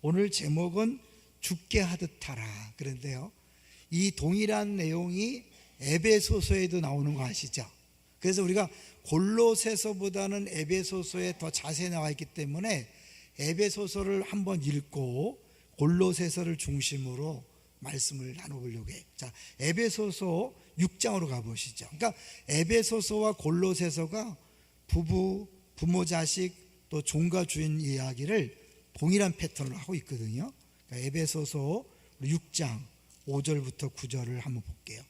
오늘 제목은 죽게 하듯 하라. 그런데요, 이 동일한 내용이 에베소서에도 나오는 거 아시죠? 그래서 우리가 골로새서보다는 에베소서에 더 자세히 나와 있기 때문에 에베소서를 한번 읽고 골로새서를 중심으로 말씀을 나눠보려고 해요. 자, 에베소서 6장으로 가보시죠. 그러니까 에베소서와 골로새서가 부모, 자식, 또 종과 주인 이야기를 동일한 패턴으로 하고 있거든요. 그러니까 에베소서 6장 5절부터 9절을 한번 볼게요.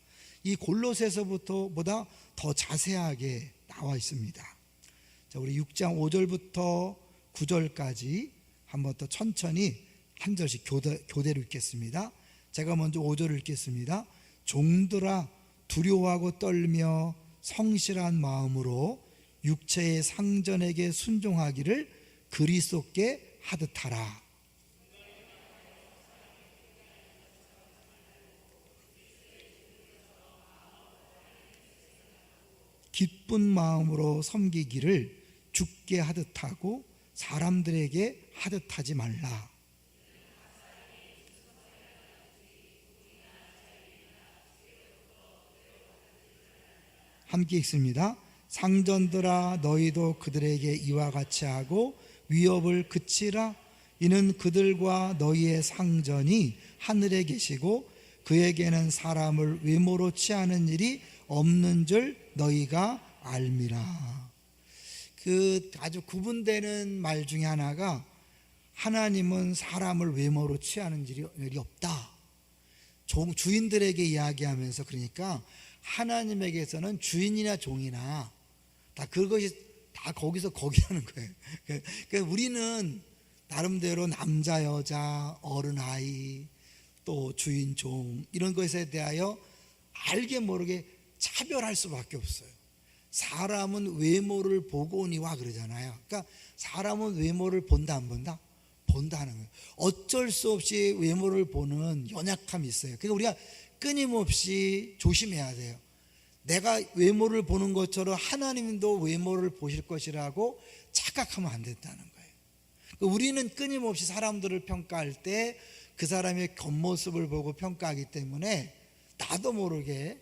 이 골로새서보다 더 자세하게 나와 있습니다. 자, 우리 6장 5절부터 9절까지 한번 더 천천히 한 절씩 교대로 읽겠습니다. 제가 먼저 5절을 읽겠습니다. 종들아, 두려워하고 떨며 성실한 마음으로 육체의 상전에게 순종하기를 그리스도께 하듯 하라. 기쁜 마음으로 섬기기를 죽게 하듯 하고 사람들에게 하듯 하지 말라. 함께 읽습니다. 상전들아, 너희도 그들에게 이와 같이 하고 위협을 그치라. 이는 그들과 너희의 상전이 하늘에 계시고 그에게는 사람을 외모로 취하는 일이 없는 줄 너희가 알미라. 그 아주 구분되는 말 중에 하나가 하나님은 사람을 외모로 취하는 일이 없다. 주인들에게 이야기하면서, 그러니까 하나님에게서는 주인이나 종이나 다 그것이 다 거기서 거기라는 거예요. 그러니까 우리는 나름대로 남자, 여자, 어른, 아이, 또 주인, 종 이런 것에 대하여 알게 모르게 차별할 수밖에 없어요. 사람은 외모를 보고니와 그러잖아요. 그러니까 사람은 외모를 본다 안 본다? 본다는 거예요. 어쩔 수 없이 외모를 보는 연약함이 있어요. 그러니까 우리가 끊임없이 조심해야 돼요. 내가 외모를 보는 것처럼 하나님도 외모를 보실 것이라고 착각하면 안 된다는 거예요. 우리는 끊임없이 사람들을 평가할 때 그 사람의 겉모습을 보고 평가하기 때문에 나도 모르게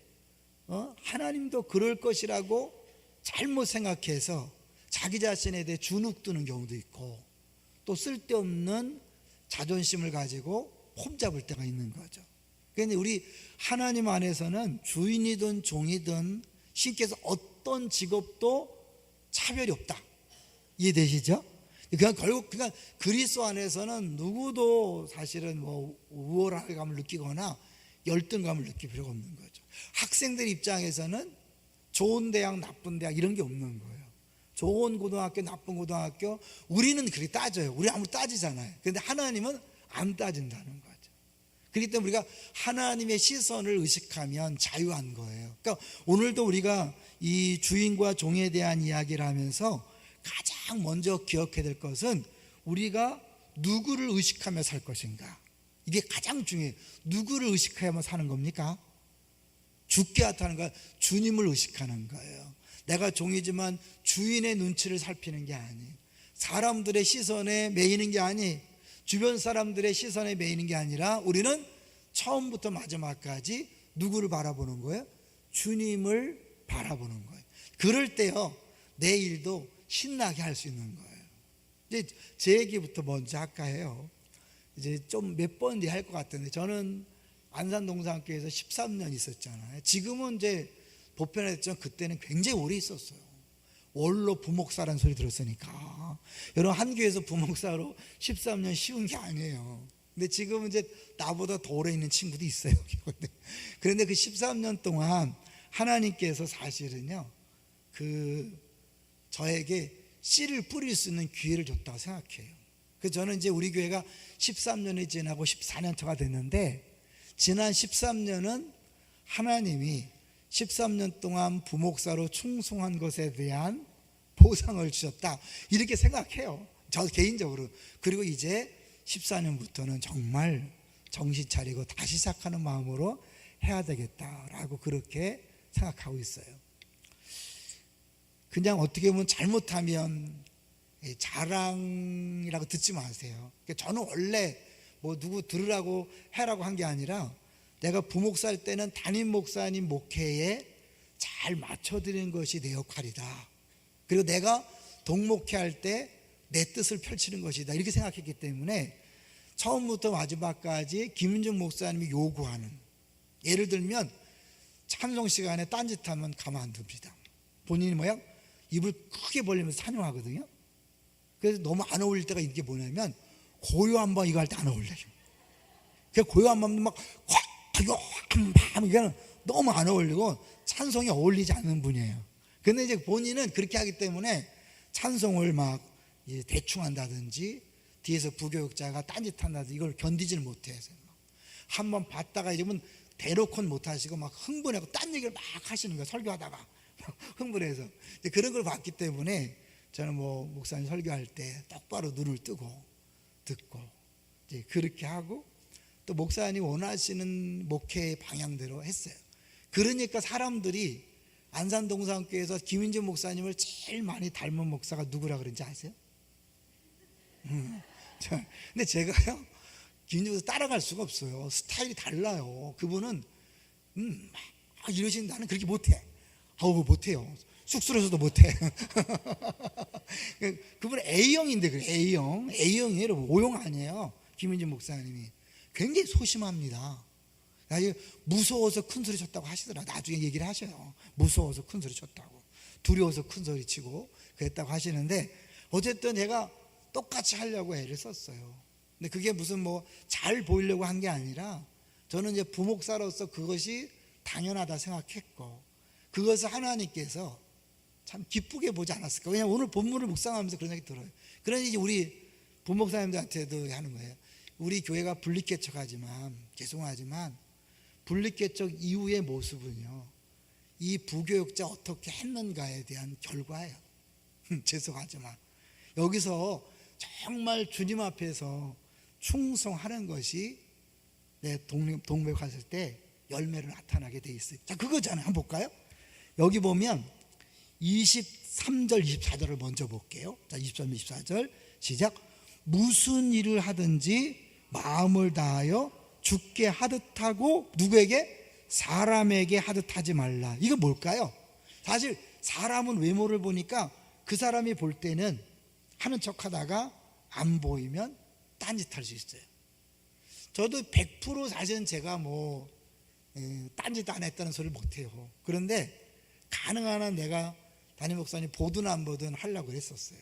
하나님도 그럴 것이라고 잘못 생각해서 자기 자신에 대해 주눅드는 경우도 있고, 또 쓸데없는 자존심을 가지고 폼잡을 때가 있는 거죠. 그런데 우리 하나님 안에서는 주인이든 종이든 신께서 어떤 직업도 차별이 없다. 이해되시죠? 결국 그리스도 안에서는 누구도 사실은 우월감을 느끼거나 열등감을 느낄 필요가 없는 거죠. 학생들 입장에서는 좋은 대학, 나쁜 대학 이런 게 없는 거예요. 좋은 고등학교, 나쁜 고등학교, 우리는 그렇게 따져요. 우리 아무리 따지잖아요. 그런데 하나님은 안 따진다는 거죠. 그렇기 때문에 우리가 하나님의 시선을 의식하면 자유한 거예요. 그러니까 오늘도 우리가 이 주인과 종에 대한 이야기를 하면서 가장 먼저 기억해야 될 것은 우리가 누구를 의식하며 살 것인가. 이게 가장 중요해요. 누구를 의식하며 사는 겁니까? 죽게 하다는 건 주님을 의식하는 거예요. 내가 종이지만 주인의 눈치를 살피는 게 아니에요. 사람들의 시선에 매이는 게 아니에요. 주변 사람들의 시선에 매이는 게 아니라 우리는 처음부터 마지막까지 누구를 바라보는 거예요? 주님을 바라보는 거예요. 그럴 때요, 내 일도 신나게 할 수 있는 거예요. 이제 제 얘기부터 먼저 할까 해요. 이제 좀 몇 번 할 것 같은데, 저는 안산동산교회에서 13년 있었잖아요. 지금은 이제 보편화됐지만 그때는 굉장히 오래 있었어요. 원로 부목사라는 소리 들었으니까. 여러분, 한 교회에서 부목사로 13년 쉬운 게 아니에요. 근데 지금은 이제 나보다 더 오래 있는 친구도 있어요. 그런데 그 13년 동안 하나님께서 사실은요, 저에게 씨를 뿌릴 수 있는 기회를 줬다고 생각해요. 그래서 저는 이제 우리 교회가 13년이 지나고 14년 차가 됐는데, 지난 13년은 하나님이 13년 동안 부목사로 충성한 것에 대한 보상을 주셨다, 이렇게 생각해요, 저 개인적으로. 그리고 이제 14년부터는 정말 정신 차리고 다시 시작하는 마음으로 해야 되겠다라고 그렇게 생각하고 있어요. 그냥 어떻게 보면 잘못하면 자랑이라고 듣지 마세요. 저는 원래 뭐 누구 들으라고 해라고 한 게 아니라 내가 부목사 할 때는 담임 목사님 목회에 잘 맞춰드리는 것이 내 역할이다. 그리고 내가 동목회할 때 내 뜻을 펼치는 것이다. 이렇게 생각했기 때문에 처음부터 마지막까지 김윤중 목사님이 요구하는, 예를 들면 찬송 시간에 딴짓하면 가만 안 둡니다. 본인이 뭐야? 입을 크게 벌리면서 찬양하거든요. 그래서 너무 안 어울릴 때가 이게 뭐냐면 고요한 밤 이거 할 때 안 어울려요. 그 고요한 밤도 막 고요한 밤 이거는 너무 안 어울리고 찬송이 어울리지 않는 분이에요. 근데 이제 본인은 그렇게 하기 때문에 찬송을 막 대충 한다든지 뒤에서 부교육자가 딴짓한다든지 이걸 견디지를 못해요. 한번 봤다가 이러면 대놓고는 못하시고 막 흥분하고 딴 얘기를 막 하시는 거예요. 설교하다가 흥분해서. 그런 걸 봤기 때문에 저는 뭐 목사님 설교할 때 똑바로 눈을 뜨고 듣고 이제 그렇게 하고 또 목사님 원하시는 목회의 방향대로 했어요. 그러니까 사람들이 안산동산교회에서 김윤재 목사님을 제일 많이 닮은 목사가 누구라 그런지 아세요? 근데 제가요 김윤재 목사 따라갈 수가 없어요. 스타일이 달라요. 그분은 막 이러시는 나는 그렇게 못해. 못해요. 쑥스러워서도 못해. 그분은 A형인데 그래. A형이에요. 여러분 O형 아니에요. 김윤재 목사님이 굉장히 소심합니다. 무서워서 큰 소리 쳤다고 하시더라. 나중에 얘기를 하셔요. 무서워서 큰 소리 쳤다고, 두려워서 큰 소리 치고 그랬다고 하시는데 어쨌든 제가 똑같이 하려고 애를 썼어요. 근데 그게 무슨 뭐 잘 보이려고 한 게 아니라 저는 이제 부목사로서 그것이 당연하다 생각했고 그것을 하나님께서 참 기쁘게 보지 않았을까. 왜냐하면 오늘 본문을 묵상하면서 그런 생각이 들어요. 그러니 이제 우리 부목사님들한테도 하는 거예요. 우리 교회가 분립개척하지만 죄송하지만 분립개척 이후의 모습은요 이 부교육자 어떻게 했는가에 대한 결과예요. 죄송하지만 여기서 정말 주님 앞에서 충성하는 것이 내 동백 갔을 때 열매로 나타나게 돼 있어요. 자, 그거잖아요. 한번 볼까요? 여기 보면 23절 24절을 먼저 볼게요. 자, 23절 24절 시작. 무슨 일을 하든지 마음을 다하여 주께 하듯 하고 누구에게? 사람에게 하듯 하지 말라. 이거 뭘까요? 사실 사람은 외모를 보니까 그 사람이 볼 때는 하는 척 하다가 안 보이면 딴짓할 수 있어요. 저도 100% 사실은 제가 뭐 딴짓 안 했다는 소리를 못해요. 그런데 가능한 한 내가 담임 목사님 보든 안 보든 하려고 했었어요.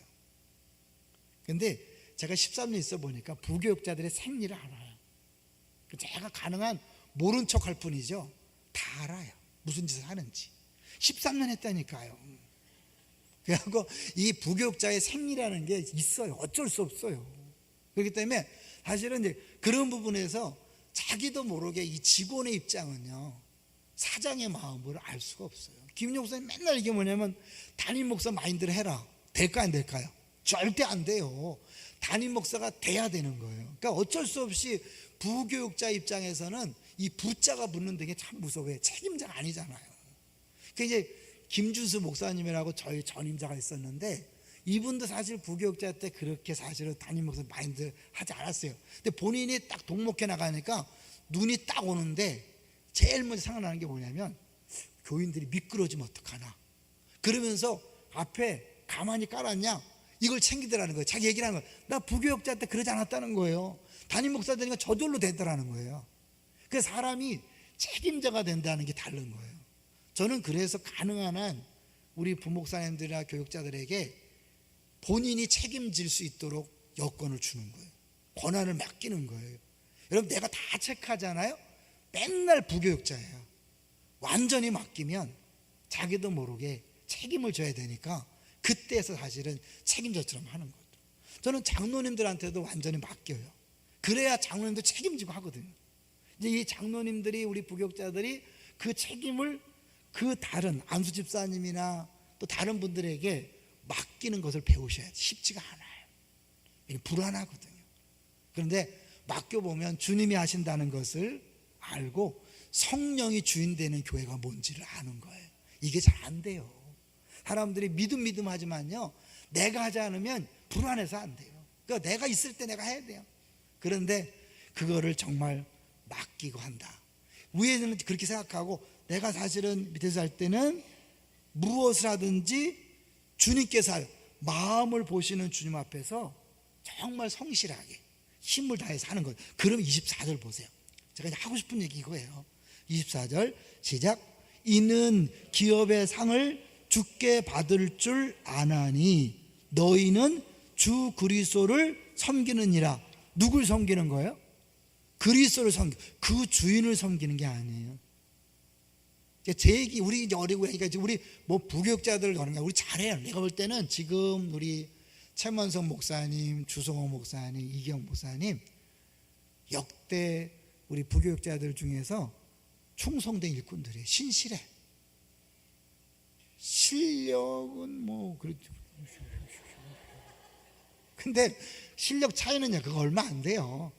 근데 제가 13년 있어 보니까 부교육자들의 생리를 알아요. 제가 가능한 모른 척 할 뿐이죠 다 알아요. 무슨 짓을 하는지. 13년 했다니까요. 그래서 이 부교육자의 생리라는 게 있어요. 어쩔 수 없어요. 그렇기 때문에 사실은 이제 그런 부분에서 자기도 모르게 이 직원의 입장은요 사장의 마음을 알 수가 없어요. 김윤영 목사님 맨날 이게 뭐냐면 담임 목사 마인드를 해라. 될까 안 될까요? 절대 안 돼요. 담임 목사가 돼야 되는 거예요. 그러니까 어쩔 수 없이 부교육자 입장에서는 이 부자가 붙는 게 참 무서워요. 책임자가 아니잖아요. 그 이제 김준수 목사님이라고 저희 전임자가 있었는데 이분도 사실 부교육자 때 그렇게 사실은 담임 목사 마인드 하지 않았어요. 근데 본인이 딱 동목해 나가니까 눈이 딱 오는데 제일 먼저 생각나는 게 뭐냐면 교인들이 미끄러지면 어떡하나. 그러면서 앞에 가만히 깔았냐 이걸 챙기더라는 거예요. 자기 얘기를 하는 거예요. 나 부교육자 때 그러지 않았다는 거예요. 담임 목사 되니까 저절로 되더라는 거예요. 그래서 사람이 책임자가 된다는 게 다른 거예요. 저는 그래서 가능한 한 우리 부목사님들이나 교육자들에게 본인이 책임질 수 있도록 여건을 주는 거예요. 권한을 맡기는 거예요. 여러분 내가 다 체크하잖아요. 맨날 부교육자예요. 완전히 맡기면 자기도 모르게 책임을 져야 되니까 그때에서 사실은 책임자처럼 하는 거죠. 저는 장로님들한테도 완전히 맡겨요. 그래야 장로님도 책임지고 하거든요. 이제 이 장로님들이 우리 부교육자들이 그 책임을 그 다른 안수 집사님이나 또 다른 분들에게 맡기는 것을 배우셔야 돼. 쉽지가 않아요. 불안하거든요. 그런데 맡겨보면 주님이 하신다는 것을 알고 성령이 주인 되는 교회가 뭔지를 아는 거예요. 이게 잘 안 돼요. 사람들이 믿음 하지만요 내가 하지 않으면 불안해서 안 돼요. 그러니까 내가 있을 때 내가 해야 돼요. 그런데 그거를 정말 맡기고 한다. 위에는 그렇게 생각하고 내가 사실은 밑에서 할 때는 무엇을 하든지 주님께서 마음을 보시는 주님 앞에서 정말 성실하게 힘을 다해서 하는 거예요. 그럼 24절 보세요. 제가 하고 싶은 얘기 이거예요. 24절 시작. 이는 기업의 상을 주께 받을 줄 아나니 너희는 주 그리스도를 섬기느니라. 누굴 섬기는 거예요? 그리스도를 그 주인을 섬기는 게 아니에요. 제 얘기, 우리 이제 어리고 하니까 우리 뭐 부교육자들 그런 거 우리 잘해요. 내가 볼 때는 지금 우리 최만성 목사님, 주성호 목사님, 이경 목사님 역대 우리 부교육자들 중에서 충성된 일꾼들이에요. 신실해. 실력은 뭐 그렇죠. 근데 실력 차이는요, 그거 얼마 안 돼요.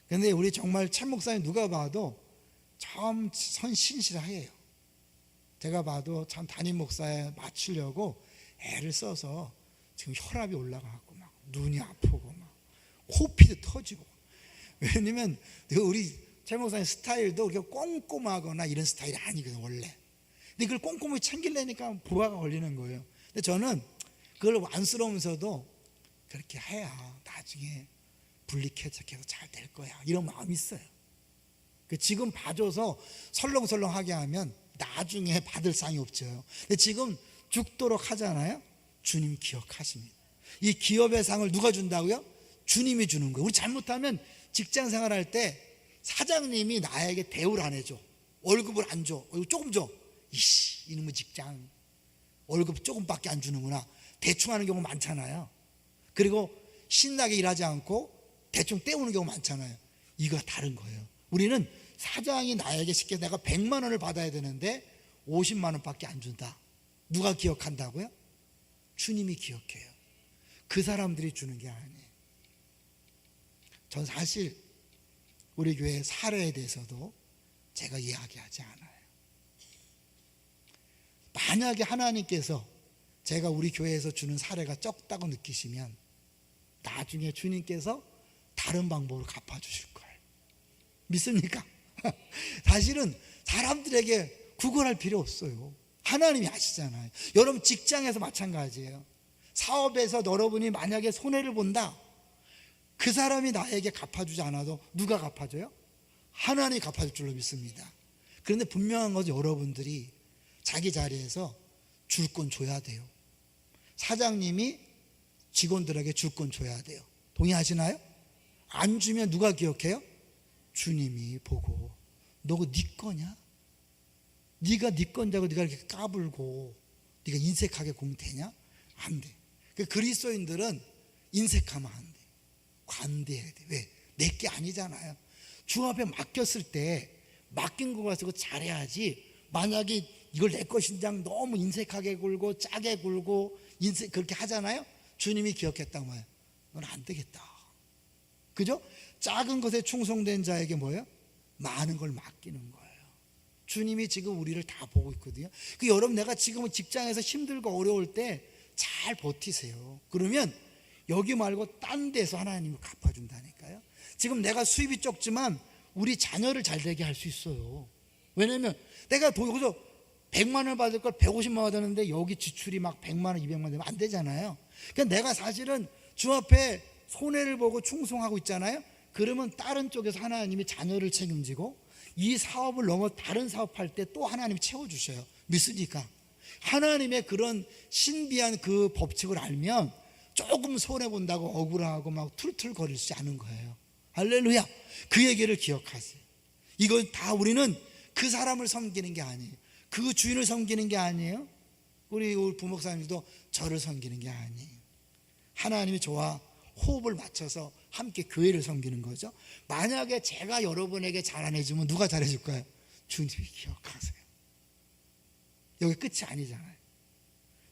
근데 우리 정말 최 목사님 누가 봐도 참 신실해요. 제가 봐도 참 담임 목사에 맞추려고 애를 써서 지금 혈압이 올라가고 막 눈이 아프고 막 코피도 터지고. 왜냐면 우리 최 목사님 스타일도 그렇게 꼼꼼하거나 이런 스타일이 아니거든요, 원래. 근데 그걸 꼼꼼히 챙기려니까 부하가 걸리는 거예요. 근데 저는 그걸 안쓰러우면서도 그렇게 해야 나중에 분리쾌적해서 잘 될 거야, 이런 마음이 있어요. 지금 봐줘서 설렁설렁하게 하면 나중에 받을 상이 없죠. 근데 지금 죽도록 하잖아요. 주님 기억하십니다. 이 기업의 상을 누가 준다고요? 주님이 주는 거예요. 우리 잘못하면 직장 생활할 때 사장님이 나에게 대우를 안 해줘. 월급을 안 줘. 조금 줘. 이씨, 이놈의 직장 월급 조금밖에 안 주는구나. 대충 하는 경우 많잖아요. 그리고 신나게 일하지 않고 대충 때우는 경우 많잖아요. 이거 다른 거예요. 우리는 사장이 나에게 시켜 내가 100만 원을 받아야 되는데 50만 원밖에 안 준다. 누가 기억한다고요? 주님이 기억해요. 그 사람들이 주는 게 아니에요. 전 사실 우리 교회 사례에 대해서도 제가 이야기하지 않아요. 만약에 하나님께서 제가 우리 교회에서 주는 사례가 적다고 느끼시면 나중에 주님께서 다른 방법으로 갚아주실 거예요. 믿습니까? 사실은 사람들에게 구걸할 필요 없어요. 하나님이 아시잖아요. 여러분 직장에서 마찬가지예요. 사업에서 여러분이 만약에 손해를 본다, 그 사람이 나에게 갚아주지 않아도 누가 갚아줘요? 하나님이 갚아줄 줄로 믿습니다. 그런데 분명한 것은 여러분들이 자기 자리에서 줄 건 줘야 돼요. 사장님이 직원들에게 줄 건 줘야 돼요. 동의하시나요? 안 주면 누가 기억해요? 주님이 보고, 너가 네 거냐? 네가 네 건자고 네가 이렇게 까불고 네가 인색하게 공되냐? 안 돼. 그리스도인들은 인색하면 안 돼. 관대해야 돼. 왜? 내게 아니잖아요. 주 앞에 맡겼을 때 맡긴 거 가지고 잘해야지. 만약에 이걸 내 것인 장 너무 인색하게 굴고 짜게 굴고 그렇게 하잖아요. 주님이 기억했단 말이에요. 넌 안 되겠다. 그죠? 작은 것에 충성된 자에게 뭐예요? 많은 걸 맡기는 거예요. 주님이 지금 우리를 다 보고 있거든요. 여러분, 내가 지금 직장에서 힘들고 어려울 때 잘 버티세요. 그러면 여기 말고 딴 데서 하나님이 갚아준다니까요. 지금 내가 수입이 적지만 우리 자녀를 잘 되게 할 수 있어요. 왜냐면 내가 여기서 100만 원을 받을 걸 150만 원 받았는데 여기 지출이 막 100만 원, 200만 원 되면 안 되잖아요. 그러니까 내가 사실은 주 앞에 손해를 보고 충성하고 있잖아요. 그러면 다른 쪽에서 하나님이 자녀를 책임지고 이 사업을 넘어 다른 사업할 때 또 하나님이 채워주셔요. 믿으니까 하나님의 그런 신비한 그 법칙을 알면 조금 손해본다고 억울하고 막 툴툴거리지 않은 거예요. 할렐루야. 그 얘기를 기억하세요. 이건 다 우리는 그 사람을 섬기는 게 아니에요. 그 주인을 섬기는 게 아니에요. 우리 부목사님도 저를 섬기는 게 아니에요. 하나님이 저와 호흡을 맞춰서 함께 교회를 섬기는 거죠. 만약에 제가 여러분에게 잘 안 해주면 누가 잘해줄 거예요? 주님이 기억하세요. 여기 끝이 아니잖아요.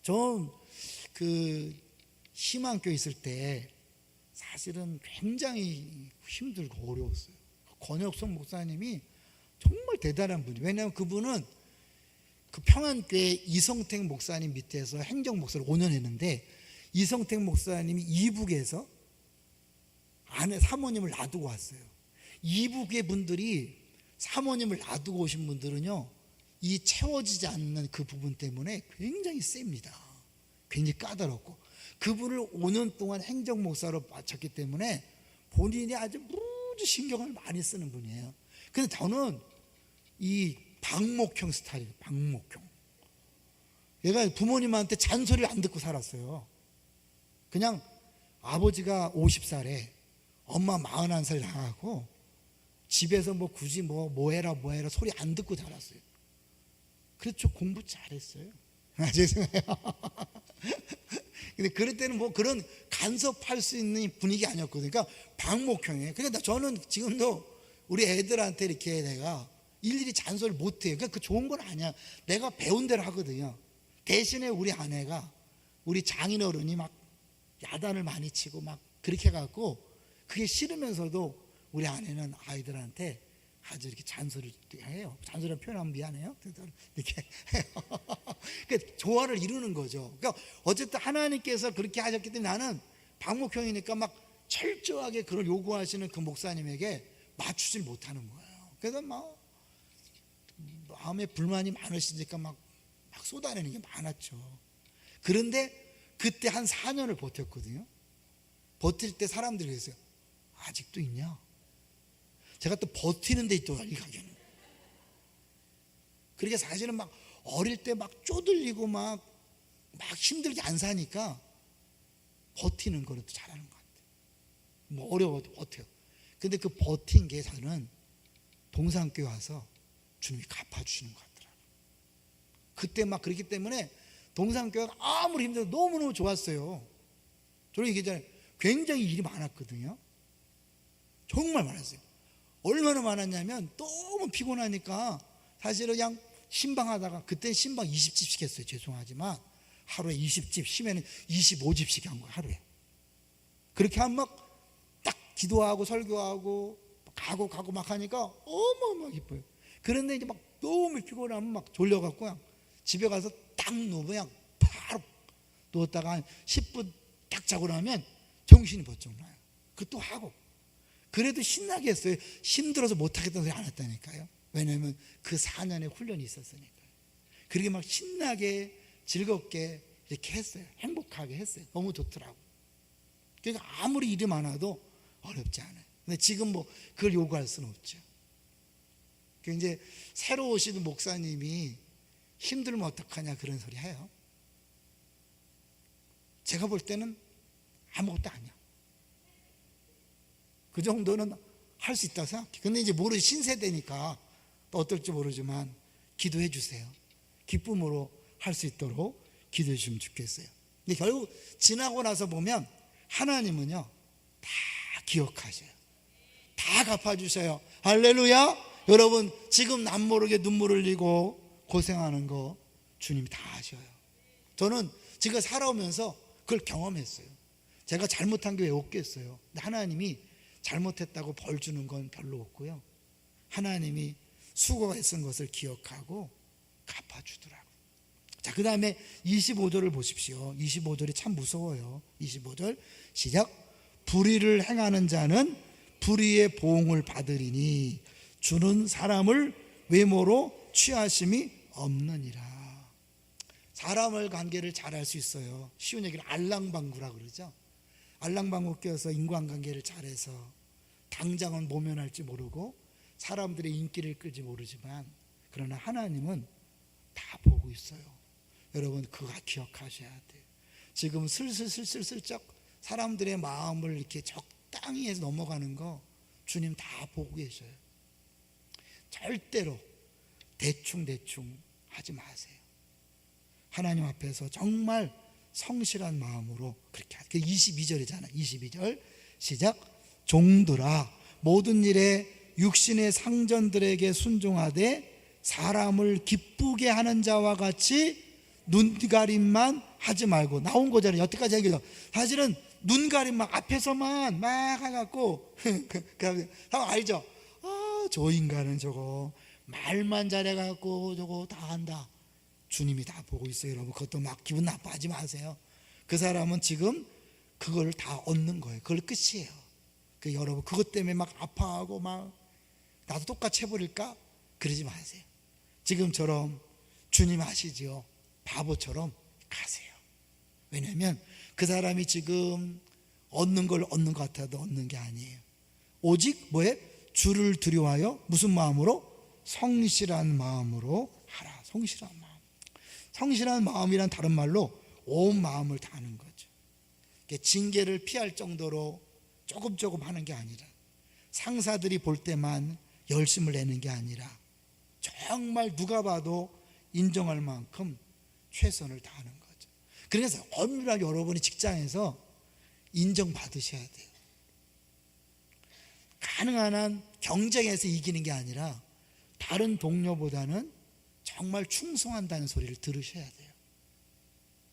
전 희망교회 있을 때 사실은 굉장히 힘들고 어려웠어요. 권혁성 목사님이 정말 대단한 분이에요. 왜냐하면 그분은 그 평안교회 이성택 목사님 밑에서 행정 목사를 5년 했는데 이성택 목사님이 이북에서 아내 사모님을 놔두고 왔어요. 이북의 분들이 사모님을 놔두고 오신 분들은요, 이 채워지지 않는 그 부분 때문에 굉장히 셉니다. 굉장히 까다롭고, 그분을 5년 동안 행정 목사로 마쳤기 때문에 본인이 아주 무지 신경을 많이 쓰는 분이에요. 근데 저는 이 박목형 스타일이에요. 박목형. 얘가 부모님한테 잔소리를 안 듣고 살았어요. 그냥 아버지가 50살에 엄마 41살 나가고 집에서 뭐 굳이 뭐 해라 소리 안 듣고 자랐어요. 그래서 저 공부 잘했어요. 죄송해요. 근데 그럴 때는 뭐 그런 간섭할 수 있는 분위기 아니었거든요. 그러니까 방목형이에요. 그러니까 저는 지금도 우리 애들한테 이렇게 내가 일일이 잔소리 못 해요. 그러니까 그 좋은 건 아니야. 내가 배운 대로 하거든요. 대신에 우리 아내가, 우리 장인어른이 막 야단을 많이 치고 막 그렇게 해갖고 그게 싫으면서도 우리 아내는 아이들한테 아주 이렇게 잔소리를 해요. 잔소리를 표현하면 미안해요. 이렇게 해요. 그러니까 조화를 이루는 거죠. 그러니까 어쨌든 하나님께서 그렇게 하셨기 때문에 나는 방목형이니까 막 철저하게 그걸 요구하시는 그 목사님에게 맞추질 못하는 거예요. 그래서 막 마음에 불만이 많으시니까 막 쏟아내는 게 많았죠. 그런데 그때 한 4년을 버텼거든요. 버틸 때 사람들이 그랬어요. 아직도 있냐? 제가 또 버티는 데 또 가게는. 그러니까 사실은 막 어릴 때 막 쪼들리고 막 힘들게 안 사니까 버티는 거를 또 잘하는 것 같아요. 뭐 어려워도 버텨요. 근데 그 버틴 게 저는 동산교회 와서 주님이 갚아주시는 것 같더라고요. 그때 막 그렇기 때문에 동산교회가 아무리 힘들어도 너무너무 좋았어요. 저는 이게 전에 굉장히 일이 많았거든요. 정말 많았어요. 얼마나 많았냐면 너무 피곤하니까 사실은 그냥 신방하다가, 그때 신방 20집씩 했어요. 죄송하지만 하루에 20집, 심해는 25집씩 한 거예요. 하루에. 그렇게 하면 막 딱 기도하고 설교하고 가고 막 하니까 어마어마하게 기뻐요. 그런데 이제 막 너무 피곤하면 막 졸려갖고 그냥 집에 가서 딱 누우면 그냥 바로 누웠다가 한 10분 딱 자고 나면 정신이 번쩍 나요. 그것도 하고. 그래도 신나게 했어요. 힘들어서 못하겠다는 소리 안 했다니까요. 왜냐하면 그 4년의 훈련이 있었으니까요. 그렇게 막 신나게 즐겁게 이렇게 했어요. 행복하게 했어요. 너무 좋더라고. 그러니까 아무리 일이 많아도 어렵지 않아요. 근데 지금 뭐 그걸 요구할 수는 없죠. 그러니까 이제 새로 오시는 목사님이 힘들면 어떡하냐 그런 소리 해요. 제가 볼 때는 아무것도 아니야. 그 정도는 할 수 있다고 생각해. 근데 이제 모르지, 신세대니까 또 어떨지 모르지만 기도해 주세요. 기쁨으로 할 수 있도록 기도해 주시면 좋겠어요. 근데 결국 지나고 나서 보면 하나님은요 다 기억하셔요. 다 갚아주셔요. 할렐루야. 여러분 지금 남모르게 눈물 흘리고 고생하는 거 주님이 다 아셔요. 저는 지금 살아오면서 그걸 경험했어요. 제가 잘못한 게 왜 없겠어요. 근데 하나님이 잘못했다고 벌 주는 건 별로 없고요. 하나님이 수고가 쓴 것을 기억하고 갚아주더라고요. 자, 그 다음에 25절을 보십시오. 25절이 참 무서워요. 25절 시작. 불의를 행하는 자는 불의의 보응을 받으리니 주는 사람을 외모로 취하심이 없느니라. 사람을 관계를 잘할 수 있어요. 쉬운 얘기를 알랑방구라 그러죠. 알랑방구 껴서 인간관계를 잘해서 당장은 모면할지 모르고 사람들의 인기를 끌지 모르지만 그러나 하나님은 다 보고 있어요. 여러분 그거 기억하셔야 돼요. 지금 슬슬쩍 사람들의 마음을 이렇게 적당히 해서 넘어가는 거 주님 다 보고 계셔요. 절대로 대충 하지 마세요. 하나님 앞에서 정말 성실한 마음으로 그렇게 하세요. 22절이잖아요. 22절 시작. 종들아 모든 일에 육신의 상전들에게 순종하되 사람을 기쁘게 하는 자와 같이 눈가림만 하지 말고. 나온 거잖아요. 여태까지 얘기해서 사실은 눈가림만 앞에서만 막 해갖고 다 알죠. 저 인간은 저거 말만 잘해갖고 저거 다 한다. 주님이 다 보고 있어요. 여러분 그것도 막 기분 나빠하지 마세요. 그 사람은 지금 그걸 다 얻는 거예요. 그걸 끝이에요. 여러분 그것 때문에 막 아파하고 막 나도 똑같이 해버릴까? 그러지 마세요. 지금처럼 주님 아시지요? 바보처럼 가세요. 왜냐하면 그 사람이 지금 얻는 걸 얻는 것 같아도 얻는 게 아니에요. 오직 뭐에? 주를 두려워하여 무슨 마음으로? 성실한 마음으로 하라. 성실한 마음. 성실한 마음이란 다른 말로 온 마음을 다하는 거죠. 징계를 피할 정도로 조금 하는 게 아니라, 상사들이 볼 때만 열심을 내는 게 아니라 정말 누가 봐도 인정할 만큼 최선을 다하는 거죠. 그래서 엄밀하게 여러분이 직장에서 인정받으셔야 돼요. 가능한 한 경쟁에서 이기는 게 아니라 다른 동료보다는 정말 충성한다는 소리를 들으셔야 돼요.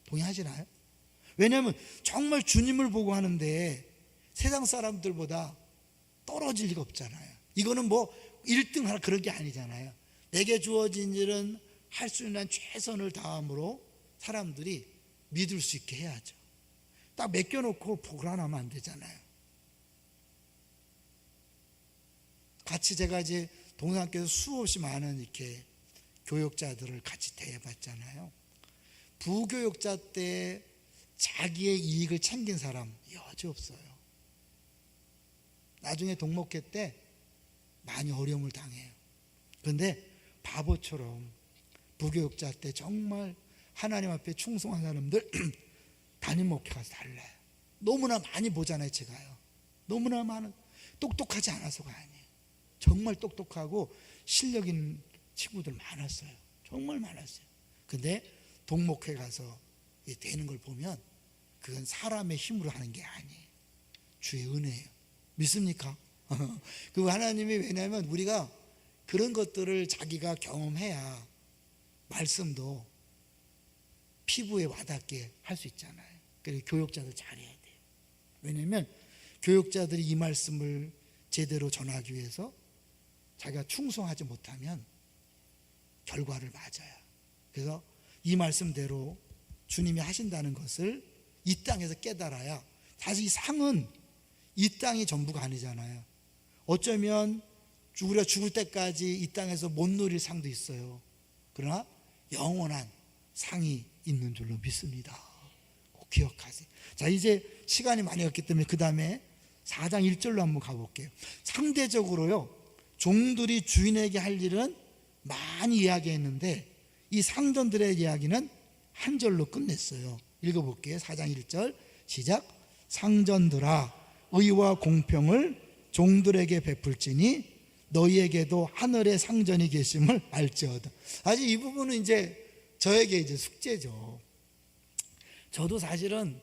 동의하시나요? 왜냐하면 정말 주님을 보고 하는데 세상 사람들보다 떨어질 리가 없잖아요. 이거는 뭐 1등 하라 그런 게 아니잖아요. 내게 주어진 일은 할 수 있는 최선을 다함으로 사람들이 믿을 수 있게 해야죠. 딱 맡겨놓고 불안하면 안 되잖아요. 같이 제가 이제 동산교에서 수없이 많은 이렇게 교육자들을 같이 대해봤잖아요. 부교육자 때 자기의 이익을 챙긴 사람 여지 없어요. 나중에 동목회 때 많이 어려움을 당해요. 그런데 바보처럼 부교육자 때 정말 하나님 앞에 충성한 사람들 담임 목회 가서 달라요. 너무나 많이 보잖아요. 제가요. 너무나 많은, 똑똑하지 않아서가 아니에요. 정말 똑똑하고 실력 있는 친구들 많았어요. 정말 많았어요. 근데 동목회 가서 되는 걸 보면 그건 사람의 힘으로 하는 게 아니에요. 주의 은혜예요. 믿습니까? 그 하나님이, 왜냐하면 우리가 그런 것들을 자기가 경험해야 말씀도 피부에 와닿게 할 수 있잖아요. 그래서 교육자들 잘해야 돼요. 왜냐하면 교육자들이 이 말씀을 제대로 전하기 위해서 자기가 충성하지 못하면 결과를 맞아요. 그래서 이 말씀대로 주님이 하신다는 것을 이 땅에서 깨달아야, 사실 이 상은 이 땅이 전부가 아니잖아요. 어쩌면 우리가 죽을 때까지 이 땅에서 못 누릴 상도 있어요. 그러나 영원한 상이 있는 줄로 믿습니다. 꼭 기억하세요. 자, 이제 시간이 많이 없기 때문에 그 다음에 4장 1절로 한번 가볼게요. 상대적으로요, 종들이 주인에게 할 일은 많이 이야기했는데 이 상전들의 이야기는 한 절로 끝냈어요. 읽어볼게요. 4장 1절 시작. 상전들아, 의와 공평을 종들에게 베풀지니 너희에게도 하늘의 상전이 계심을 알지어다. 사실 이 부분은 이제 저에게 이제 숙제죠. 저도 사실은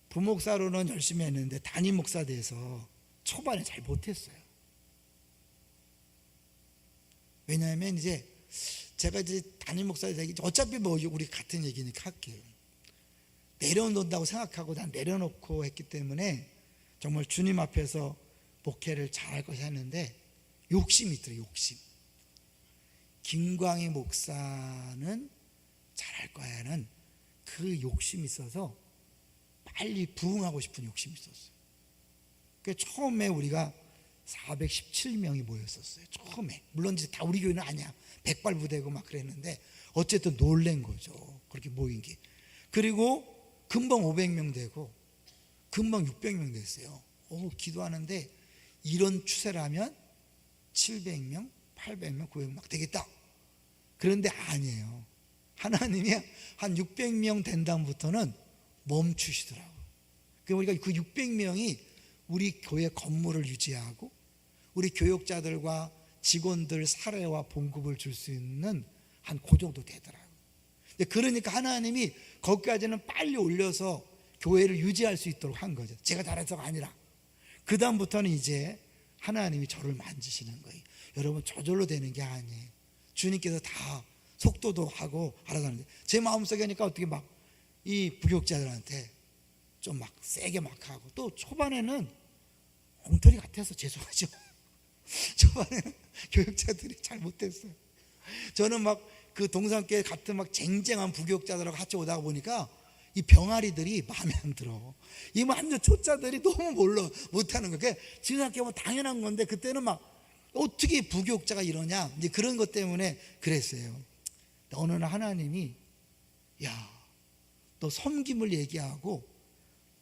부목사로는 열심히 했는데 담임 목사 돼서 초반에 잘 못했어요. 왜냐하면 이제 제가 이제 담임 목사 되기, 어차피 뭐 우리 같은 얘기니까 할게요. 내려놓는다고 생각하고 난 내려놓고 했기 때문에 정말 주님 앞에서 목회를 잘할 것이 했는데 욕심이 있더라고요. 욕심. 김광희 목사는 잘할 거야는 그 욕심이 있어서 빨리 부흥하고 싶은 욕심이 있었어요. 그래서 처음에 우리가 417명이 모였었어요. 처음에. 물론 이제 다 우리 교회는 아니야. 백발부대고 막 그랬는데 어쨌든 놀란 거죠. 그렇게 모인 게. 그리고 금방 500명 되고 금방 600명 됐어요. 기도하는데 이런 추세라면 700명, 800명, 900명 막 되겠다. 그런데 아니에요. 하나님이 한 600명 된 다음부터는 멈추시더라고요. 그러니까 우리가 그 600명이 우리 교회 건물을 유지하고 우리 교육자들과 직원들 사례와 봉급을 줄 수 있는 한 그 정도 되더라고요. 그러니까 하나님이 거기까지는 빨리 올려서 교회를 유지할 수 있도록 한 거죠. 제가 잘해서가 아니라. 그 다음부터는 이제 하나님이 저를 만지시는 거예요. 여러분, 저절로 되는 게 아니에요. 주님께서 다 속도도 하고 알아서 하는데, 제 마음속에 하니까 어떻게 막 이 부교육자들한테 좀 막 세게 막 하고, 또 초반에는 엉터리 같아서 죄송하죠. 초반에는 교육자들이 잘 못했어요. 저는 막 그 동산교회 같은 막 쟁쟁한 부교육자들하고 같이 오다가 보니까 이 병아리들이 마음에 안 들어. 이 완전 초짜들이 너무 몰라 못하는 거야. 지금 생각해보면 당연한 건데 그때는 막 어떻게 부교육자가 이러냐 이제 그런 것 때문에 그랬어요. 어느 날 하나님이 야, 너 섬김을 얘기하고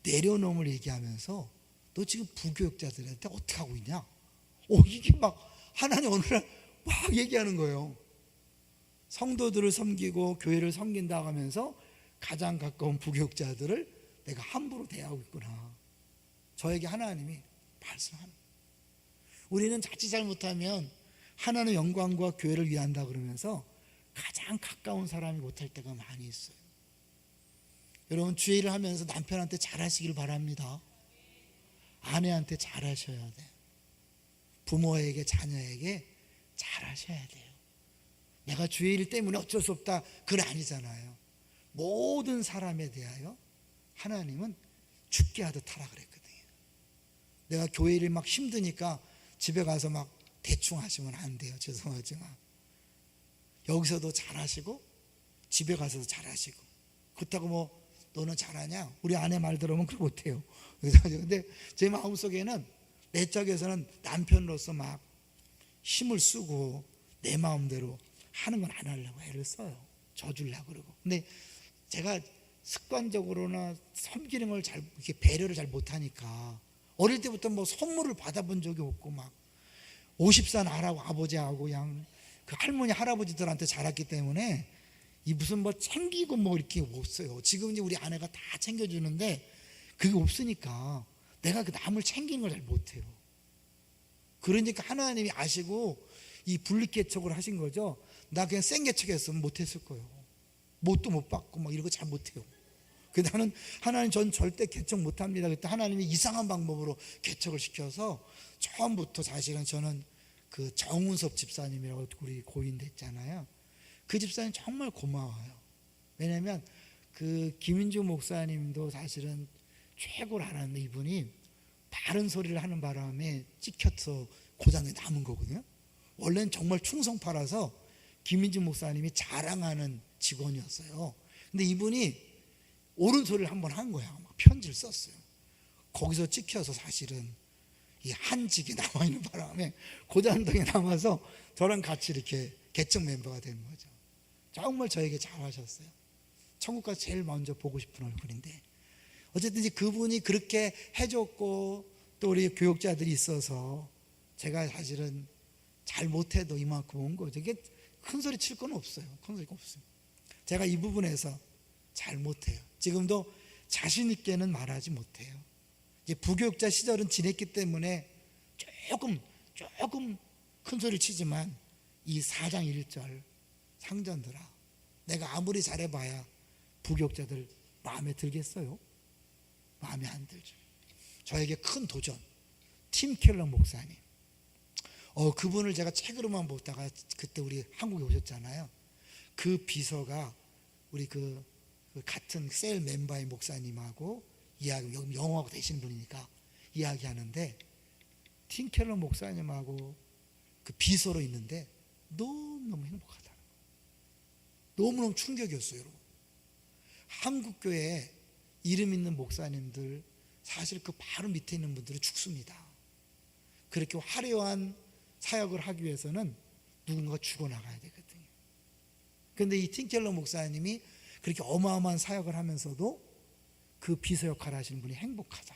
내려놓음을 얘기하면서 너 지금 부교육자들한테 어떻게 하고 있냐? 이게 막 하나님 어느 날 막 얘기하는 거예요. 성도들을 섬기고 교회를 섬긴다 하면서 가장 가까운 부교육자들을 내가 함부로 대하고 있구나. 저에게 하나님이 말씀하는 거예요. 우리는 자칫 잘못하면 하나님의 영광과 교회를 위한다 그러면서 가장 가까운 사람이 못할 때가 많이 있어요. 여러분 주의 일을 하면서 남편한테 잘하시길 바랍니다. 아내한테 잘하셔야 돼요. 부모에게 자녀에게 잘하셔야 돼요. 내가 주의 일 때문에 어쩔 수 없다 그건 아니잖아요. 모든 사람에 대하여 하나님은 죽게 하듯 하라 그랬거든요. 내가 교회 일이 막 힘드니까 집에 가서 막 대충 하시면 안 돼요. 죄송하지만 여기서도 잘하시고 집에 가서도 잘하시고 그렇다고 뭐 너는 잘하냐? 우리 아내 말 들으면 그렇게 못해요. 근데 제 마음속에는 내적에서는 남편으로서 막 힘을 쓰고 내 마음대로 하는 건 안 하려고 애를 써요. 져주려고 그러고. 근데 제가 습관적으로나 섬기는 걸 잘 이렇게 배려를 잘 못하니까 어릴 때부터 뭐 선물을 받아본 적이 없고 막 50살 아버지하고 그냥 그 할머니 할아버지들한테 자랐기 때문에 이 무슨 뭐 챙기고 뭐 이렇게 없어요. 지금 이제 우리 아내가 다 챙겨주는데 그게 없으니까 내가 그 남을 챙기는 걸 잘 못해요. 그러니까 하나님이 아시고 이 분립개척을 하신 거죠. 나 그냥 생개척했으면 못했을 거예요. 뭣도 못 받고 막 이런 거 잘 못해요. 그래서 나는 하나님 전 절대 개척 못합니다. 그때 하나님이 이상한 방법으로 개척을 시켜서 처음부터 사실은 저는 그 정운섭 집사님이라고 우리 고인 됐잖아요. 그 집사님 정말 고마워요. 왜냐하면 그 김인주 목사님도 사실은 최고라는 이분이 바른 소리를 하는 바람에 찍혀서 고장에 남은 거거든요. 원래는 정말 충성파라서 김인주 목사님이 자랑하는 직원이었어요. 근데 이분이 옳은 소리를 한번 한 거야. 막 편지를 썼어요. 거기서 찍혀서 사실은 이 한직에 남아있는 바람에 고잔동에 남아서 저랑 같이 이렇게 개척 멤버가 된 거죠. 정말 저에게 잘하셨어요. 천국 가서 제일 먼저 보고 싶은 얼굴인데 어쨌든 이제 그분이 그렇게 해줬고 또 우리 교육자들이 있어서 제가 사실은 잘 못해도 이만큼 온 거죠. 이게 큰 소리 칠 건 없어요. 큰 소리가 없어요. 제가 이 부분에서 잘 못해요. 지금도 자신 있게는 말하지 못해요. 이제 부교육자 시절은 지냈기 때문에 조금 큰 소리를 치지만 이 4장 1절 상전들아 내가 아무리 잘해봐야 부교육자들 마음에 들겠어요? 마음에 안 들죠. 저에게 큰 도전 팀 켈러 목사님 그분을 제가 책으로만 보다가 그때 우리 한국에 오셨잖아요. 그 비서가 우리 그 같은 셀 멤버의 목사님하고 이야기 영어하고 되시는 분이니까 이야기하는데 팀 켈러 목사님하고 그 비서로 있는데 너무너무 행복하다는 거예요. 너무너무 충격이었어요. 여러분. 한국교회에 이름 있는 목사님들 사실 그 바로 밑에 있는 분들은 죽습니다. 그렇게 화려한 사역을 하기 위해서는 누군가 죽어나가야 되거든요. 그런데 이 팀켈러 목사님이 그렇게 어마어마한 사역을 하면서도 그 비서 역할을 하시는 분이 행복하다.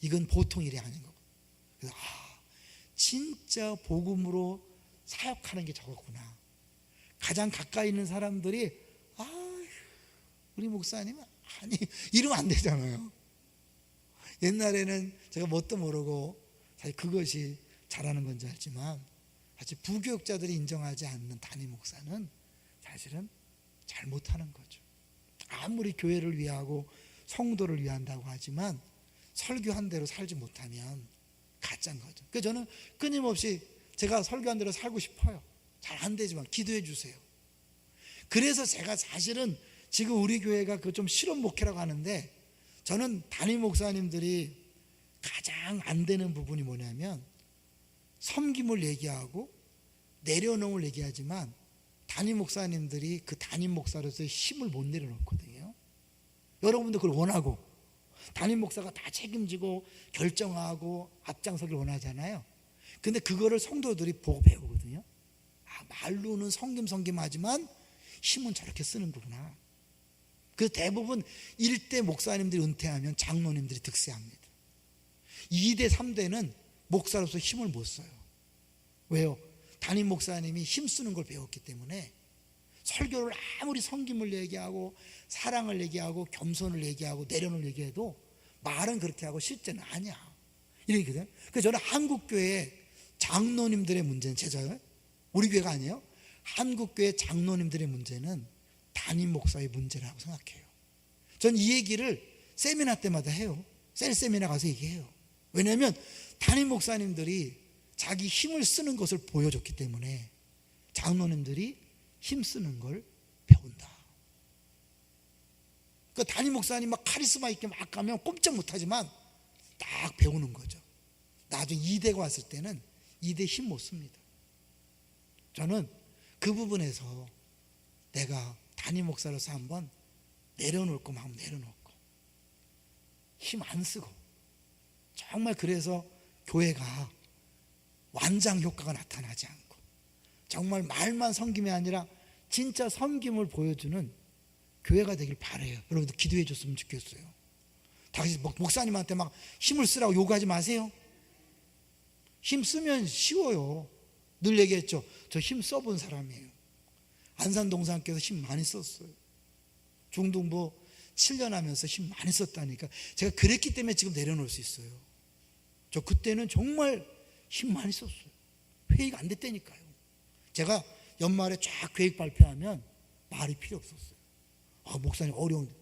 이건 보통 일이 아닌 거고. 그래서 진짜 복음으로 사역하는 게 저거구나. 가장 가까이 있는 사람들이 우리 목사님은 아니 이러면 안 되잖아요. 옛날에는 제가 뭣도 모르고 사실 그것이 잘하는 건지 알지만 사실 부교육자들이 인정하지 않는 담임 목사는 사실은 잘 못하는 거죠. 아무리 교회를 위하고 성도를 위한다고 하지만 설교한 대로 살지 못하면 가짜인 거죠. 그래서 저는 끊임없이 제가 설교한 대로 살고 싶어요. 잘 안 되지만 기도해 주세요. 그래서 제가 사실은 지금 우리 교회가 그 좀 실험 목회라고 하는데 저는 담임 목사님들이 가장 안 되는 부분이 뭐냐면 섬김을 얘기하고 내려놓음을 얘기하지만 담임 목사님들이 그 담임 목사로서의 힘을 못 내려놓거든요. 여러분도 그걸 원하고 담임 목사가 다 책임지고 결정하고 앞장서길 원하잖아요. 근데 그거를 성도들이 보고 배우거든요. 아, 말로는 섬김하지만 힘은 저렇게 쓰는 거구나. 그래서 대부분 1대 목사님들이 은퇴하면 장로님들이 득세합니다. 2대 3대는 목사로서 힘을 못 써요. 왜요? 담임 목사님이 힘쓰는 걸 배웠기 때문에 설교를 아무리 섬김을 얘기하고 사랑을 얘기하고 겸손을 얘기하고 내려놓을 얘기해도 말은 그렇게 하고 실제는 아니야, 이러거든요. 그래서 저는 한국교회 장로님들의 문제는, 제자요, 우리 교회가 아니에요, 한국교회 장로님들의 문제는 담임 목사의 문제라고 생각해요. 전 이 얘기를 세미나 때마다 해요. 셀 세미나 가서 얘기해요. 왜냐하면 담임 목사님들이 자기 힘을 쓰는 것을 보여줬기 때문에 장로님들이 힘쓰는 걸 배운다. 그러니까 담임 목사님 막 카리스마 있게 막 가면 꼼짝 못하지만 딱 배우는 거죠. 나중에 2대가 왔을 때는 2대 힘 못 씁니다. 저는 그 부분에서 내가 담임 목사로서 한번 내려놓을 거면 한번 내려놓고 힘 안 쓰고, 정말 그래서 교회가 완장 효과가 나타나지 않고 정말 말만 섬김이 아니라 진짜 섬김을 보여주는 교회가 되길 바라요. 여러분들 기도해 줬으면 좋겠어요. 다시 목사님한테 막 힘을 쓰라고 요구하지 마세요. 힘 쓰면 쉬워요. 늘 얘기했죠. 저 힘 써본 사람이에요. 안산동산께서 힘 많이 썼어요. 중등부 7년 하면서 힘 많이 썼다니까. 제가 그랬기 때문에 지금 내려놓을 수 있어요. 저 그때는 정말 힘 많이 썼어요. 회의가 안 됐다니까요. 제가 연말에 쫙 계획 발표하면 말이 필요 없었어요. 목사님 어려운데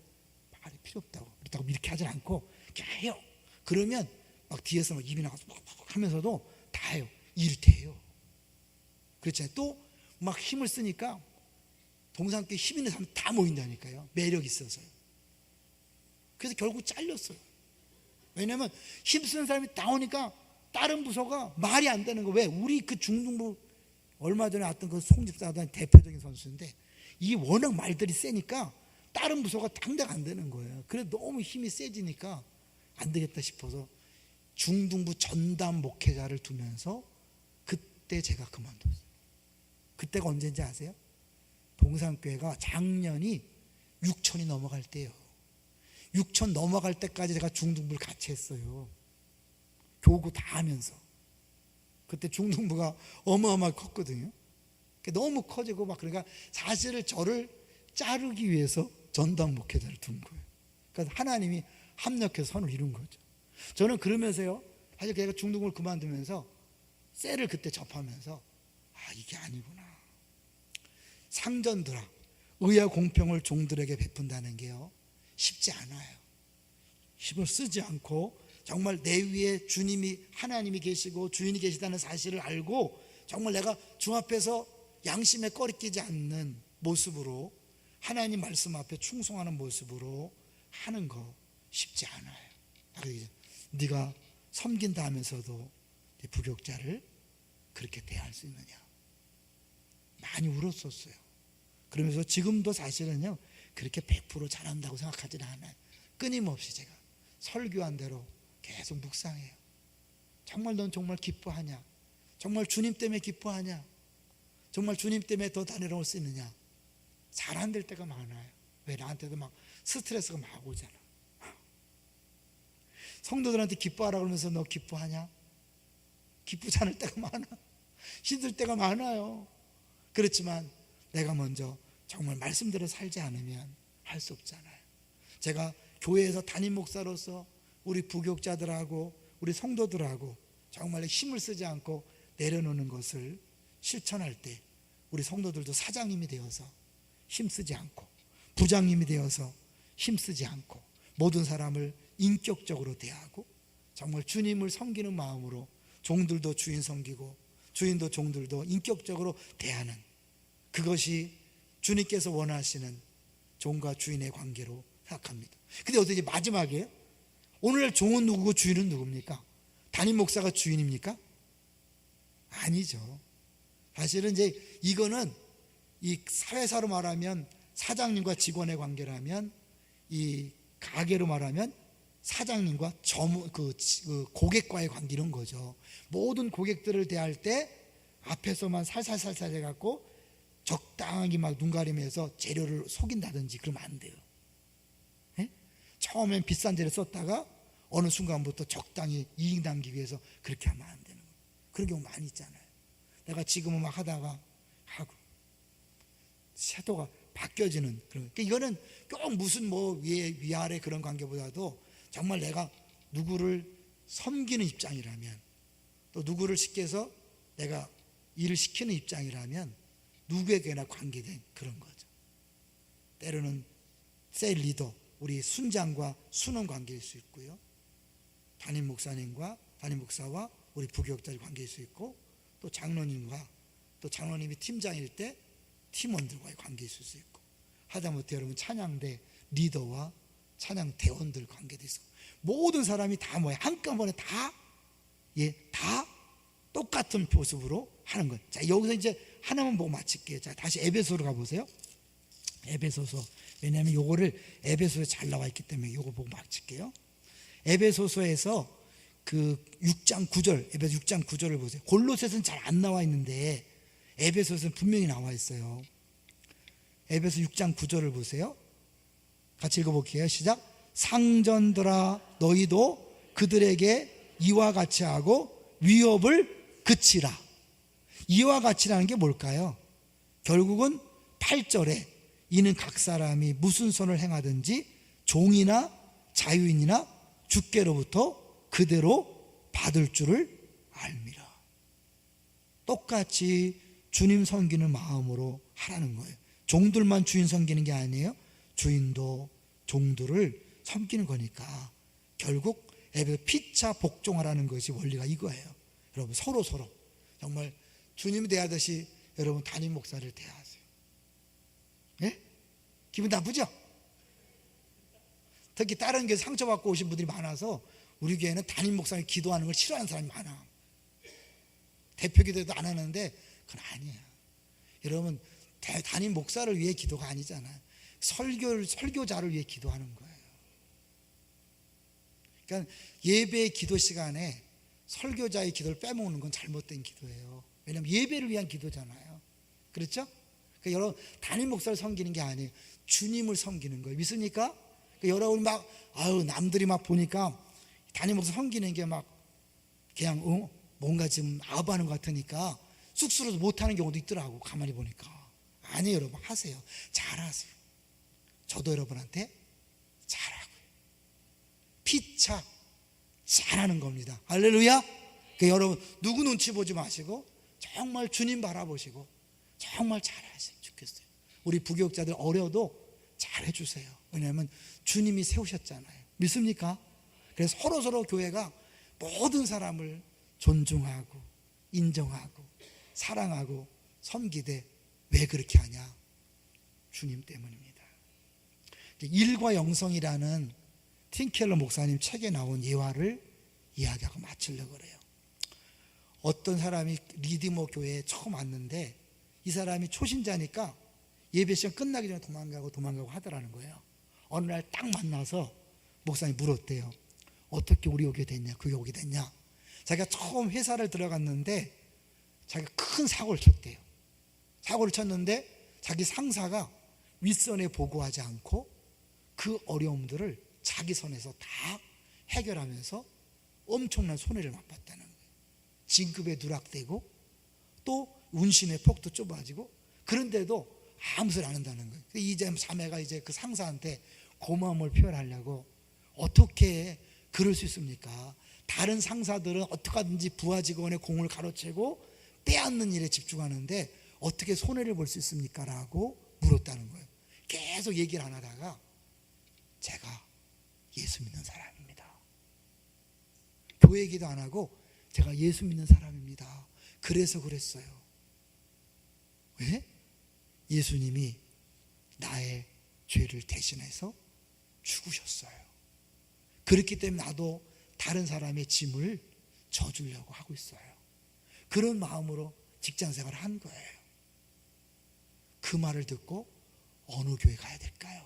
말이 필요 없다고. 그렇다고 이렇게 하진 않고 그냥 해요. 그러면 막 뒤에서 막 입이 나가서 막 하면서도 다 해요. 일대해요. 그렇잖아요. 또 막 힘을 쓰니까 동산교회 힘 있는 사람 다 모인다니까요. 매력 있어서요. 그래서 결국 잘렸어요. 왜냐하면 힘쓰는 사람이 나오니까 다른 부서가 말이 안 되는 거. 왜? 우리 그 중등부 얼마 전에 왔던 그 송집사단 대표적인 선수인데 이게 워낙 말들이 세니까 다른 부서가 당장 안 되는 거예요. 그래서 너무 힘이 세지니까 안 되겠다 싶어서 중등부 전담 목회자를 두면서 그때 제가 그만뒀어요. 그때가 언제인지 아세요? 동산교회가 작년이 6천이 넘어갈 때요. 6천 넘어갈 때까지 제가 중등부를 같이 했어요. 교구 다 하면서. 그때 중등부가 어마어마하게 컸거든요. 너무 커지고 막, 그러니까 사실을 저를 자르기 위해서 전담 목회자를 둔 거예요. 그러니까 하나님이 합력해서 선을 이룬 거죠. 저는 그러면서요, 사실 제가 중등부를 그만두면서 셀을 그때 접하면서 이게 아니구나. 상전들아, 의와 공평을 종들에게 베푼다는 게요, 쉽지 않아요. 힘을 쓰지 않고 정말 내 위에 주님이, 하나님이 계시고 주인이 계시다는 사실을 알고 정말 내가 주 앞에서 양심에 꺼리끼지 않는 모습으로 하나님 말씀 앞에 충성하는 모습으로 하는 거 쉽지 않아요. 네가 섬긴다 하면서도 네 부격자를 그렇게 대할 수 있느냐. 많이 울었었어요. 그러면서 지금도 사실은요, 그렇게 100% 잘한다고 생각하지는 않아요. 끊임없이 제가 설교한 대로 계속 묵상해요. 정말 넌 정말 기뻐하냐? 정말 주님 때문에 기뻐하냐? 정말 주님 때문에 더 다내려올 수 있느냐? 잘 안 될 때가 많아요. 왜? 나한테도 막 스트레스가 막 오잖아. 성도들한테 기뻐하라 그러면서 너 기뻐하냐? 기쁘지 않을 때가 많아. 힘들 때가 많아요. 그렇지만 내가 먼저 정말 말씀대로 살지 않으면 할 수 없잖아요. 제가 교회에서 담임 목사로서 우리 부교육자들하고 우리 성도들하고 정말 힘을 쓰지 않고 내려놓는 것을 실천할 때 우리 성도들도 사장님이 되어서 힘쓰지 않고, 부장님이 되어서 힘쓰지 않고, 모든 사람을 인격적으로 대하고 정말 주님을 섬기는 마음으로 종들도 주인 섬기고 주인도 종들도 인격적으로 대하는, 그것이 주님께서 원하시는 종과 주인의 관계로 생각합니다. 근데 어떻게 마지막에 오늘날 종은 누구고 주인은 누굽니까? 담임 목사가 주인입니까? 아니죠. 사실은 이제 이거는 이 사회사로 말하면 사장님과 직원의 관계라면 이 가게로 말하면 사장님과 고객과의 관계 이런 거죠. 모든 고객들을 대할 때 앞에서만 살살살살 해갖고 적당하게 막 눈 가리면서 재료를 속인다든지 그러면 안 돼요. 예? 처음엔 비싼 재료 썼다가 어느 순간부터 적당히 이익 남기기 위해서 그렇게 하면 안 되는 거예요. 그런 경우 많이 있잖아요. 내가 지금은 막 하다가 하고 태도가 바뀌어지는 그런. 그러니까 이거는 꼭 무슨 뭐 위아래 그런 관계보다도 정말 내가 누구를 섬기는 입장이라면, 또 누구를 시켜서 내가 일을 시키는 입장이라면 누구에게나 관계된 그런 거죠. 때로는 셀 리더, 우리 순장과 순원 관계일 수 있고요. 담임 목사와 우리 부교육자의 관계일 수 있고, 또 장로님과, 또 장로님이 팀장일 때 팀원들과의 관계일 수 있고, 하다못해 여러분 찬양대 리더와 찬양 대원들 관계도 있고, 모든 사람이 다 뭐야? 한꺼번에 다 똑같은 모습으로 하는 거예요. 자, 여기서 이제 하나만 보고 마칠게요. 자, 다시 에베소로 가보세요. 에베소서. 왜냐하면 요거를 에베소에 잘 나와 있기 때문에 요거 보고 마칠게요. 에베소서에서 그 6장 9절, 에베소 6장 9절을 보세요. 골로새서는 잘 안 나와 있는데 에베소서는 분명히 나와 있어요. 에베소 6장 9절을 보세요. 같이 읽어볼게요. 시작. 상전들아 너희도 그들에게 이와 같이 하고 위협을 그치라. 이와 같이라는 게 뭘까요? 결국은 8절에 이는 각 사람이 무슨 선을 행하든지 종이나 자유인이나 주께로부터 그대로 받을 줄을 알미라. 똑같이 주님 섬기는 마음으로 하라는 거예요. 종들만 주인 섬기는 게 아니에요. 주인도 종들을 섬기는 거니까 결국 피차 복종하라는 것이 원리가 이거예요. 여러분 서로 정말 주님이 대하듯이 여러분 담임 목사를 대하세요. 예? 기분 나쁘죠? 특히 다른 교회 상처받고 오신 분들이 많아서 우리 교회는 담임 목사를 기도하는 걸 싫어하는 사람이 많아. 대표 기도도 안 하는데 그건 아니에요. 여러분 담임 목사를 위해 기도가 아니잖아요. 설교자를 위해 기도하는 거예요. 그러니까 예배의 기도 시간에 설교자의 기도를 빼먹는 건 잘못된 기도예요. 왜냐하면 예배를 위한 기도잖아요. 그렇죠? 그러니까 여러분 담임 목사를 섬기는 게 아니에요. 주님을 섬기는 거예요. 믿습니까? 그러니까 여러분이 막 남들이 막 보니까 담임 목사 섬기는 게 막 그냥 뭔가 지금 아부하는 것 같으니까 쑥스러워서 못하는 경우도 있더라고. 가만히 보니까. 아니에요. 여러분 하세요. 잘하세요. 저도 여러분한테 잘하고요. 피차 잘하는 겁니다. 할렐루야. 그러니까 여러분 누구 눈치 보지 마시고 정말 주님 바라보시고 정말 잘하시면 좋겠어요. 우리 부교육자들 어려도 잘해주세요. 왜냐하면 주님이 세우셨잖아요. 믿습니까? 그래서 서로 교회가 모든 사람을 존중하고 인정하고 사랑하고 섬기되 왜 그렇게 하냐? 주님 때문입니다. 일과 영성이라는 팀켈러 목사님 책에 나온 예화를 이야기하고 마치려고 그래요. 어떤 사람이 리디머 교회에 처음 왔는데 이 사람이 초신자니까 예배 시간 끝나기 전에 도망가고 하더라는 거예요. 어느 날 딱 만나서 목사님이 물었대요. 어떻게 우리 오게 됐냐? 그게 오게 됐냐? 자기가 처음 회사를 들어갔는데 자기가 큰 사고를 쳤대요. 사고를 쳤는데 자기 상사가 윗선에 보고하지 않고 그 어려움들을 자기 선에서 다 해결하면서 엄청난 손해를 맛봤다는 거예요. 진급에 누락되고 또 운신의 폭도 좁아지고 그런데도 아무 소리 안 한다는 거예요. 이제 자매가 이제 그 상사한테 고마움을 표현하려고 어떻게 그럴 수 있습니까? 다른 상사들은 어떻게 하든지 부하 직원의 공을 가로채고 빼앗는 일에 집중하는데 어떻게 손해를 볼 수 있습니까? 라고 물었다는 거예요. 계속 얘기를 안 하다가 제가 예수 믿는 사람입니다. 교회 얘기도 안 하고 제가 예수 믿는 사람입니다. 그래서 그랬어요. 왜? 예수님이 나의 죄를 대신해서 죽으셨어요. 그렇기 때문에 나도 다른 사람의 짐을 져주려고 하고 있어요. 그런 마음으로 직장생활을 한 거예요. 그 말을 듣고 어느 교회 가야 될까요?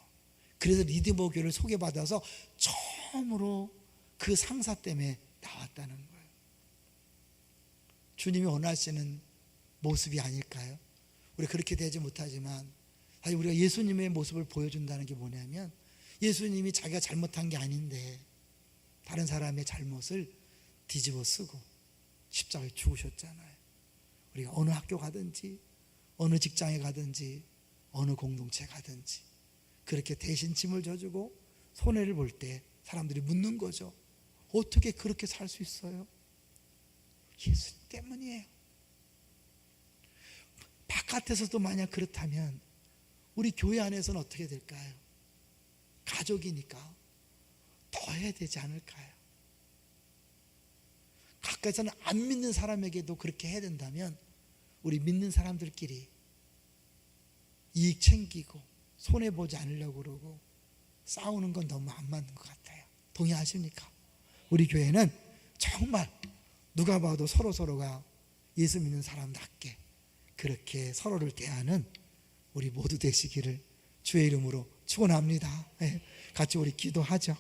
그래서 리디머 교회를 소개받아서 처음으로 그 상사 때문에 나왔다는 거예요. 주님이 원하시는 모습이 아닐까요? 우리 그렇게 되지 못하지만 사실 우리가 예수님의 모습을 보여준다는 게 뭐냐면, 예수님이 자기가 잘못한 게 아닌데 다른 사람의 잘못을 뒤집어 쓰고 십자가에 죽으셨잖아요. 우리가 어느 학교 가든지 어느 직장에 가든지 어느 공동체에 가든지 그렇게 대신 짐을 져주고 손해를 볼 때 사람들이 묻는 거죠. 어떻게 그렇게 살 수 있어요? 예수님 때문이에요. 바깥에서도 만약 그렇다면 우리 교회 안에서는 어떻게 될까요? 가족이니까 더 해야 되지 않을까요? 가까이서는 안 믿는 사람에게도 그렇게 해야 된다면 우리 믿는 사람들끼리 이익 챙기고 손해보지 않으려고 그러고 싸우는 건 너무 안 맞는 것 같아요. 동의하십니까? 우리 교회는 정말 누가 봐도 서로가 예수 믿는 사람답게 그렇게 서로를 대하는 우리 모두 되시기를 주의 이름으로 축원합니다. 같이 우리 기도하죠.